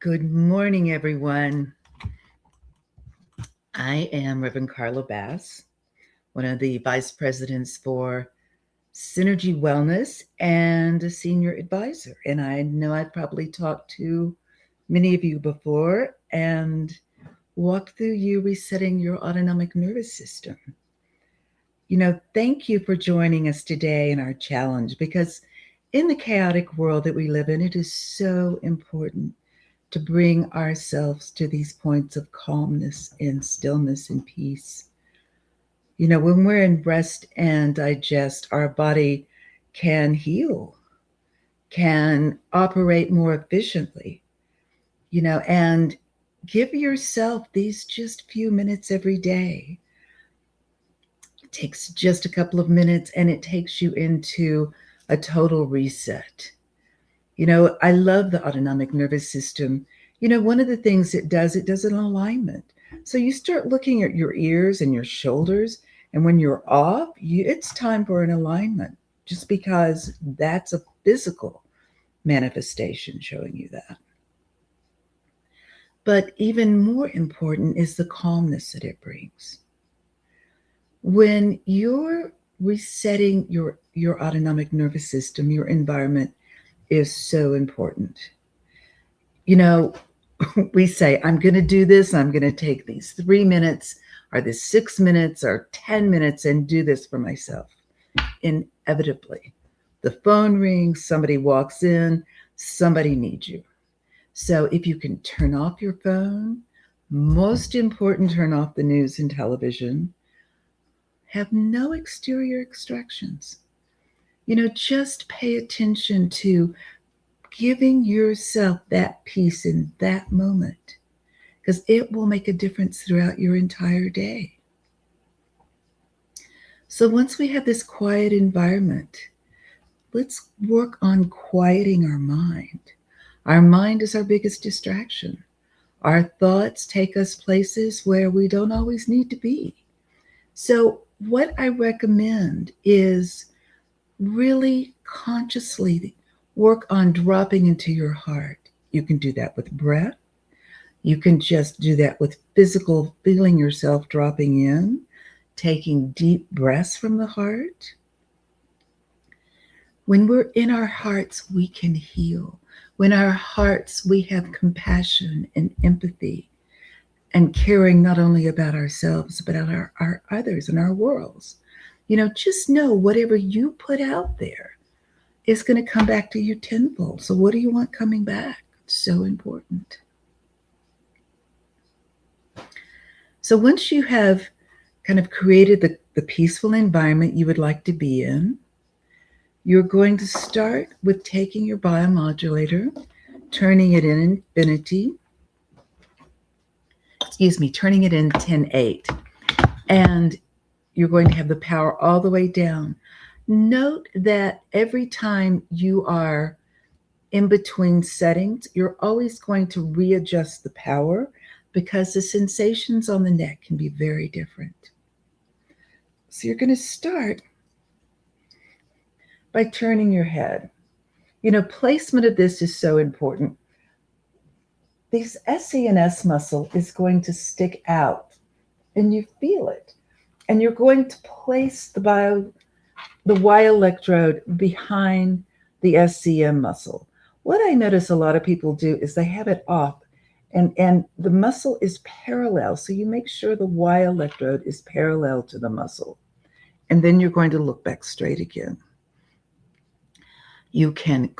Good morning, everyone. I am Reverend Karla, one of the vice presidents for Senergy Wellness and a senior advisor. And I know I've probably talked to many of you before and walked through you resetting your autonomic nervous system. Thank you for joining us today in our challenge because in the chaotic world that we live in, it is so important to bring ourselves to these points of calmness and stillness and peace. When we're in rest and digest, our body can heal, can operate more efficiently, and give yourself these just few minutes every day. It takes just a couple of minutes and it takes you into a total reset. I love the autonomic nervous system. One of the things it does an alignment. So you start looking at your ears and your shoulders, and when you're off, it's time for an alignment, just because that's a physical manifestation showing you that. But even more important is the calmness that it brings. When you're resetting your autonomic nervous system, your environment is so important. We say, I'm going to do this. I'm going to take these 3 minutes or this 6 minutes or 10 minutes and do this for myself. Inevitably, the phone rings, somebody walks in, somebody needs you. So if you can turn off your phone, most important, turn off the news and television, have no exterior distractions. Just pay attention to giving yourself that peace in that moment, because it will make a difference throughout your entire day. So once we have this quiet environment, let's work on quieting our mind. Our mind is our biggest distraction. Our thoughts take us places where we don't always need to be. So what I recommend is really consciously work on dropping into your heart. You can do that with breath. You can just do that with physical, feeling yourself dropping in, taking deep breaths from the heart. When we're in our hearts, we can heal. When our hearts, we have compassion and empathy and caring not only about ourselves, but about our others and our worlds. Just know whatever you put out there is going to come back to you tenfold. So what do you want coming back? It's so important. So once you have kind of created the peaceful environment you would like to be in, you're going to start with taking your biomodulator, turning it in infinity, turning it in 10/8. And you're going to have the power all the way down. Note that every time you are in between settings, you're always going to readjust the power because the sensations on the neck can be very different. So you're going to start by turning your head. Placement of this is so important. This SCNS muscle is going to stick out and you feel it. And you're going to place the Y electrode behind the SCM muscle. What I notice a lot of people do is they have it off and the muscle is parallel. So you make sure the Y electrode is parallel to the muscle. And then you're going to look back straight again. You can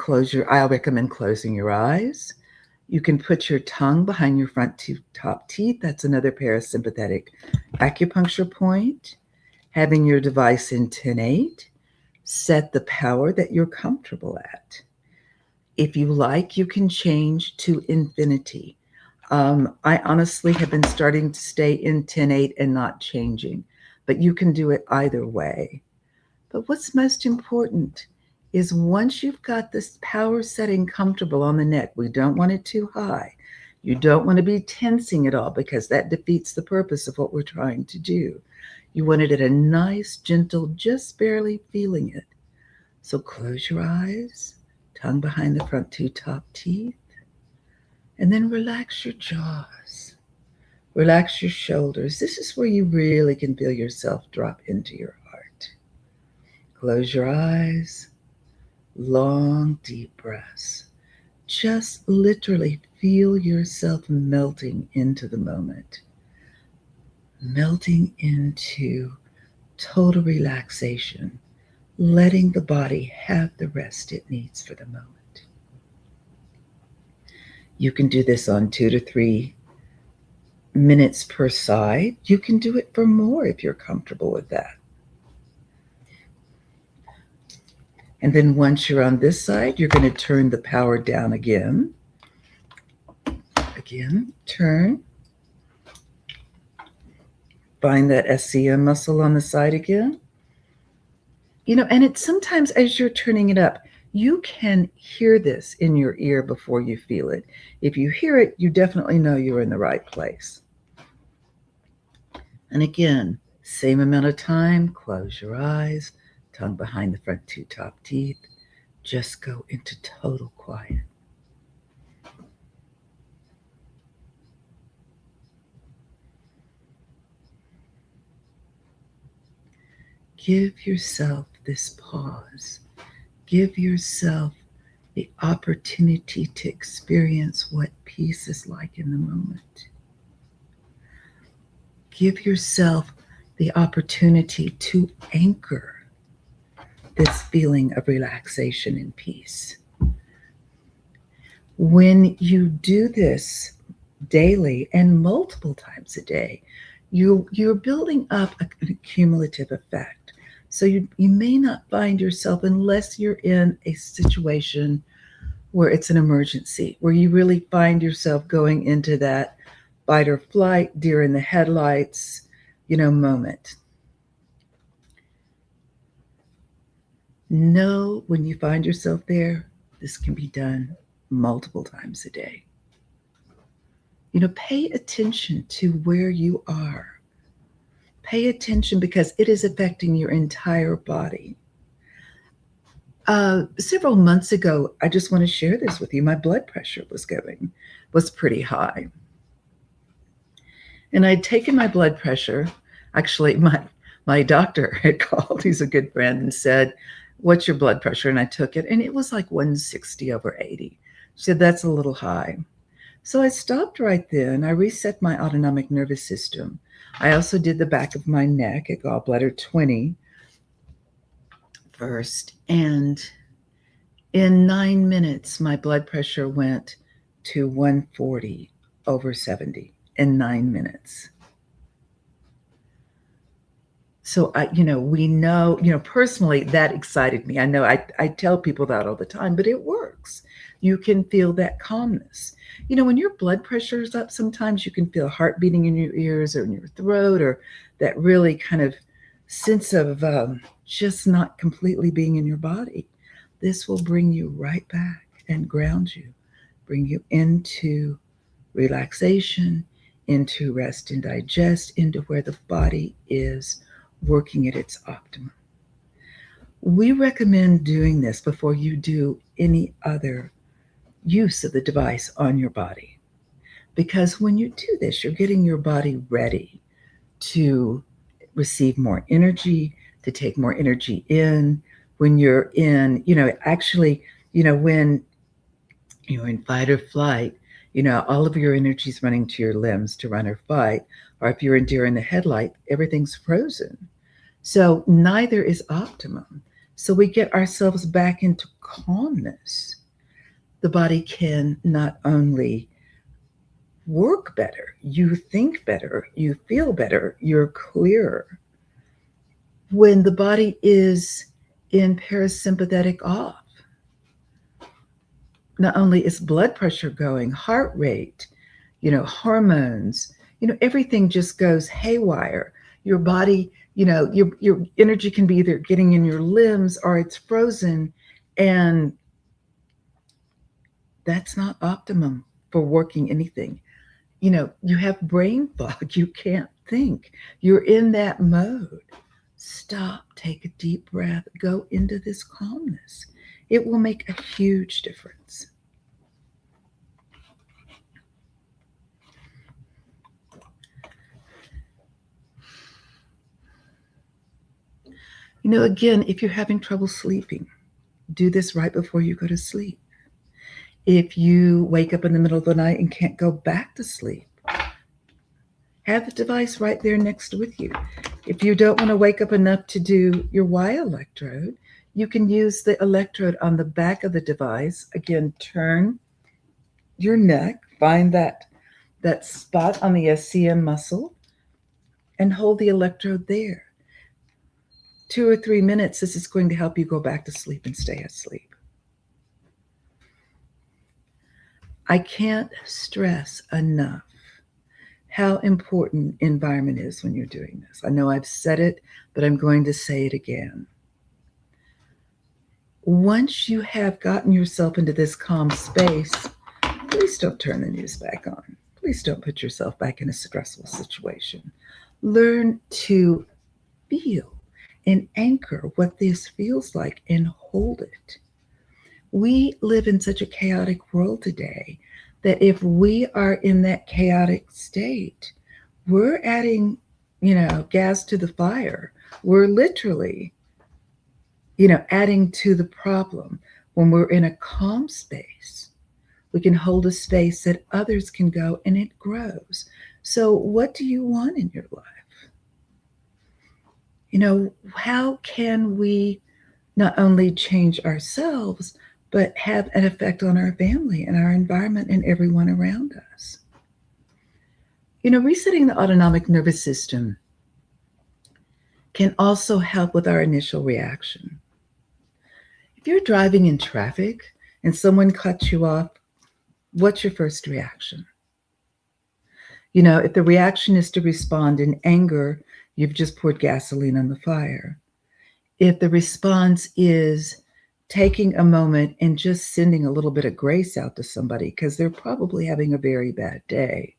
I recommend closing your eyes. You can put your tongue behind your front top teeth. That's another parasympathetic acupuncture point. Having your device in 10/8, set the power that you're comfortable at. If you like, you can change to infinity. I honestly have been starting to stay in 10/8 and not changing, but you can do it either way. But what's most important is once you've got this power setting comfortable on the neck, we don't want it too high. You don't want to be tensing it all because that defeats the purpose of what we're trying to do. You want it at a nice, gentle, just barely feeling it. So close your eyes, tongue behind the front two top teeth, And then relax your jaws. Relax your shoulders. This is where you really can feel yourself drop into your heart. Close your eyes. Long, deep breaths. Just literally feel yourself melting into the moment, melting into total relaxation, letting the body have the rest it needs for the moment. You can do this on 2 to 3 minutes per side. You can do it for more if you're comfortable with that. And then once you're on this side, you're going to turn the power down again. Again, turn. Find that SCM muscle on the side again. And it's sometimes as you're turning it up, you can hear this in your ear before you feel it. If you hear it, you definitely know you're in the right place. And again, same amount of time, close your eyes, tongue behind the front 2 top teeth. Just go into total quiet. Give yourself this pause. Give yourself the opportunity to experience what peace is like in the moment. Give yourself the opportunity to anchor this feeling of relaxation and peace. When you do this daily and multiple times a day, you're building up an cumulative effect. So you may not find yourself, unless you're in a situation where it's an emergency, where you really find yourself going into that fight or flight, deer in the headlights, moment. Know when you find yourself there, this can be done multiple times a day. Pay attention to where you are. Pay attention because it is affecting your entire body. Several months ago, I just want to share this with you. My blood pressure was pretty high. And I'd taken my blood pressure. Actually, my doctor had called. He's a good friend, and said, "What's your blood pressure?" And I took it, and it was like 160/80. She said, "That's a little high." So I stopped right then. I reset my autonomic nervous system. I also did the back of my neck at gallbladder 20 first. And in 9 minutes, my blood pressure went to 140/70 in 9 minutes. So we know, personally, that excited me. I know I tell people that all the time, but it works. You can feel that calmness. When your blood pressure is up, sometimes you can feel heart beating in your ears or in your throat, or that really kind of sense of just not completely being in your body. This will bring you right back and ground you, bring you into relaxation, into rest and digest, into where the body is working at its optimum. We recommend doing this before you do any other use of the device on your body. Because when you do this, you're getting your body ready to receive more energy, to take more energy in. When you're in, when you're in fight or flight, all of your energy is running to your limbs to run or fight. Or if you're in deer in the headlight, everything's frozen. So neither is optimum. So we get ourselves back into calmness. The body can not only work better, you think better, you feel better, you're clearer. When the body is in parasympathetic off, not only is blood pressure going, heart rate, hormones, everything just goes haywire. Your body, your energy can be either getting in your limbs or it's frozen, and that's not optimum for working anything. You have brain fog. You can't think. You're in that mode. Stop, take a deep breath, go into this calmness. It will make a huge difference. Again, if you're having trouble sleeping, do this right before you go to sleep. If you wake up in the middle of the night and can't go back to sleep, have the device right there next with you. If you don't want to wake up enough to do your Y electrode, you can use the electrode on the back of the device. Again, turn your neck, find that spot on the SCM muscle, and hold the electrode there. 2 or 3 minutes, this is going to help you go back to sleep and stay asleep. I can't stress enough how important environment is when you're doing this. I know I've said it, but I'm going to say it again. Once you have gotten yourself into this calm space, please don't turn the news back on. Please don't put yourself back in a stressful situation. Learn to feel and anchor what this feels like and hold it. We live in such a chaotic world today that if we are in that chaotic state, we're adding, gas to the fire. We're literally, adding to the problem. When we're in a calm space, we can hold a space that others can go and it grows. So what do you want in your life? How can we not only change ourselves, but have an effect on our family and our environment and everyone around us? Resetting the autonomic nervous system can also help with our initial reaction. If you're driving in traffic and someone cuts you off, what's your first reaction? If the reaction is to respond in anger, you've just poured gasoline on the fire. If the response is taking a moment and just sending a little bit of grace out to somebody because they're probably having a very bad day,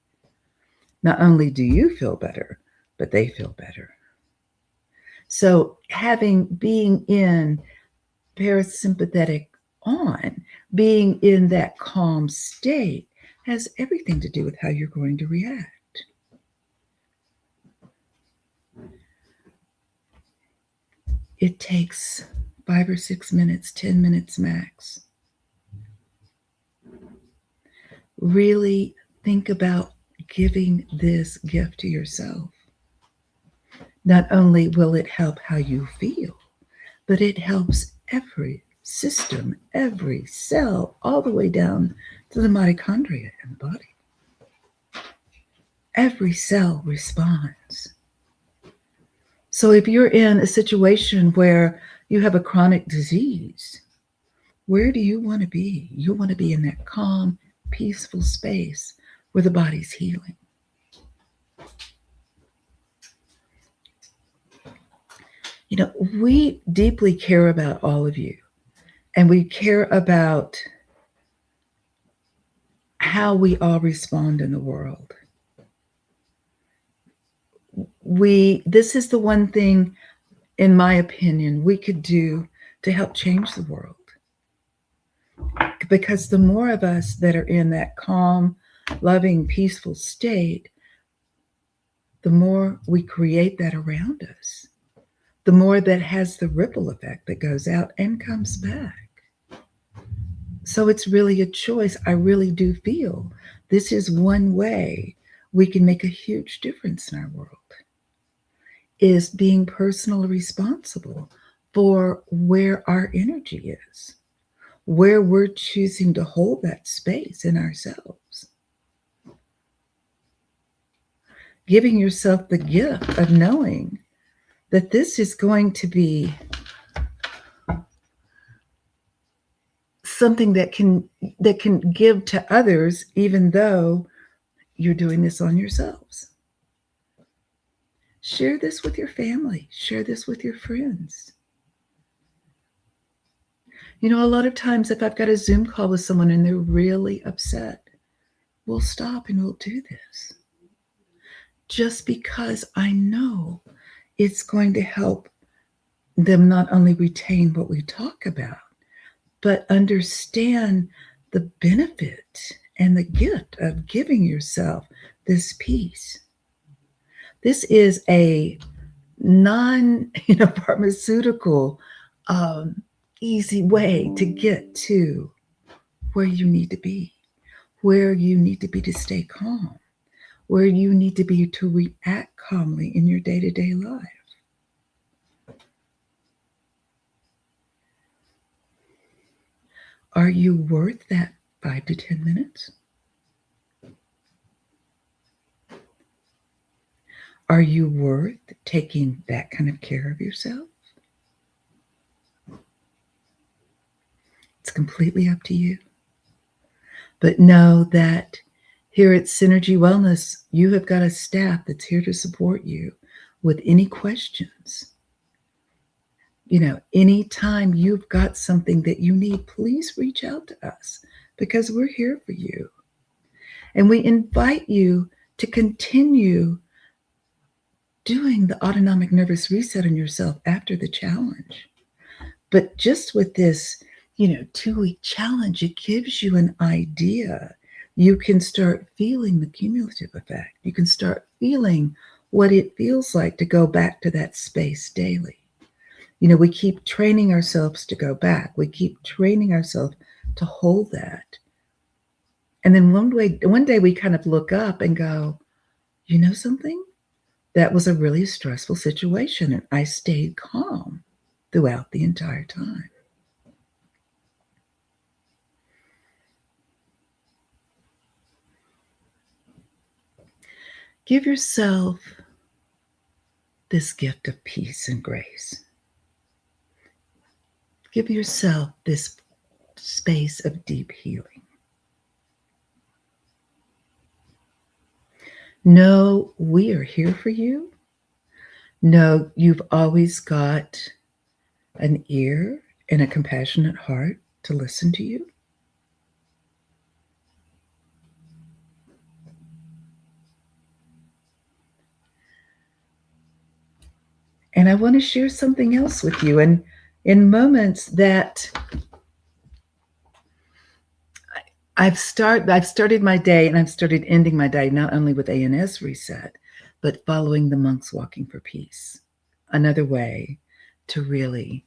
not only do you feel better, but they feel better. So being in parasympathetic on, being in that calm state has everything to do with how you're going to react. It takes 5 or 6 minutes, 10 minutes max. Really think about giving this gift to yourself. Not only will it help how you feel, but it helps every system, every cell, all the way down to the mitochondria in the body. Every cell responds. So if you're in a situation where you have a chronic disease, where do you want to be? You want to be in that calm, peaceful space where the body's healing. We deeply care about all of you, and we care about how we all respond in the world. This is the one thing, in my opinion, we could do to help change the world. Because the more of us that are in that calm, loving, peaceful state, the more we create that around us, the more that has the ripple effect that goes out and comes back. So it's really a choice. I really do feel this is one way we can make a huge difference in our world, is being personally responsible for where our energy is, where we're choosing to hold that space in ourselves. Giving yourself the gift of knowing that this is going to be something that can give to others, even though you're doing this on yourselves. Share this with your family. Share this with your friends. A lot of times if I've got a Zoom call with someone and they're really upset, we'll stop and we'll do this. Just because I know it's going to help them not only retain what we talk about, but understand the benefit and the gift of giving yourself this peace. This is a pharmaceutical, easy way to get to where you need to be, where you need to be to stay calm, where you need to be to react calmly in your day-to-day life. Are you worth that 5 to 10 minutes? Are you worth taking that kind of care of yourself? It's completely up to you. But know that here at Senergy Wellness, you have got a staff that's here to support you with any questions. Anytime you've got something that you need, please reach out to us because we're here for you. And we invite you to continue doing the autonomic nervous reset on yourself after the challenge. But just with this, 2-week challenge, it gives you an idea. You can start feeling the cumulative effect. You can start feeling what it feels like to go back to that space daily. We keep training ourselves to go back. We keep training ourselves to hold that. And then one day we kind of look up and go, you know something? That was a really stressful situation, and I stayed calm throughout the entire time. Give yourself this gift of peace and grace. Give yourself this space of deep healing. Know we are here for you. Know you've always got an ear and a compassionate heart to listen to you. And I want to share something else with you. And in moments that I've started my day and I've started ending my day not only with ANS reset, but following the monks walking for peace. Another way to really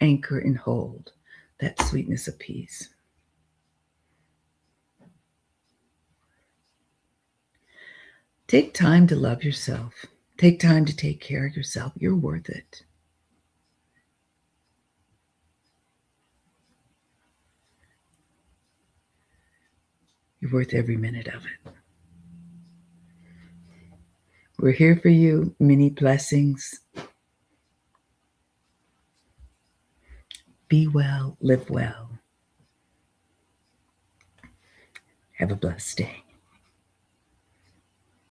anchor and hold that sweetness of peace. Take time to love yourself. Take time to take care of yourself. You're worth it. You're worth every minute of it. We're here for you. Many blessings. Be well, live well. Have a blessed day.